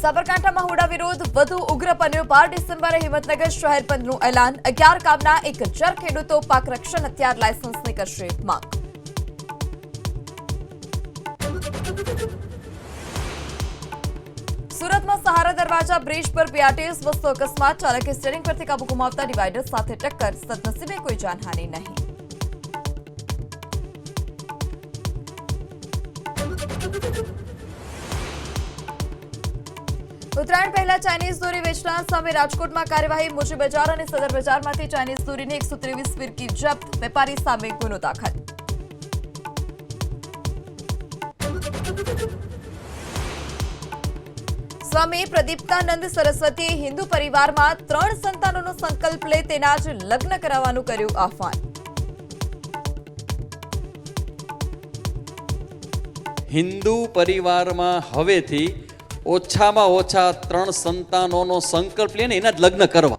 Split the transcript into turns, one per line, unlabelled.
સાબરકાંઠામાં હુડા વિરોધ વધુ ઉગ્ર બન્યો। 12 ડિસેમ્બરે હિંમતનગર શહેર બંધનું એલાન। 11 ગામના 1000 ખેડૂતો પાક રક્ષણ હથિયાર લાયસન્સની કરશે માંગ। સુરતમાં સહારા દરવાજા બ્રિજ પર બીઆરટીએસ બસનો અકસ્માત। ચાલકે સ્ટીયરિંગ પરથી કાબુ ગુમાવતા ડિવાઈડર સાથે ટક્કર। સદનસીબે કોઈ જાનહાનિ નહીં। ઉત્તરાયણ પહેલા ચાઇનીઝ દોરી વેચનાર સામે રાજકોટમાં કાર્યવાહી। મોજી બજાર અને સદર બજારમાંથી ચાઇનીઝ દોરીની 123 ફિરકી જપ્ત। વેપારી સામે ગુનો દાખલ। સ્વામી પ્રદીપ્તાનંદ સરસ્વતીએ હિન્દુ પરિવારમાં 3 સંતાનોનો સંકલ્પ લે તેના જ લગ્ન કરાવવાનું કર્યું આહ્વાન।
હિન્દુ પરિવારમાં હવેથી ઓછામાં ઓછા 3 સંતાનોનો સંકલ્પ લઈને એના જ લગ્ન કરવા।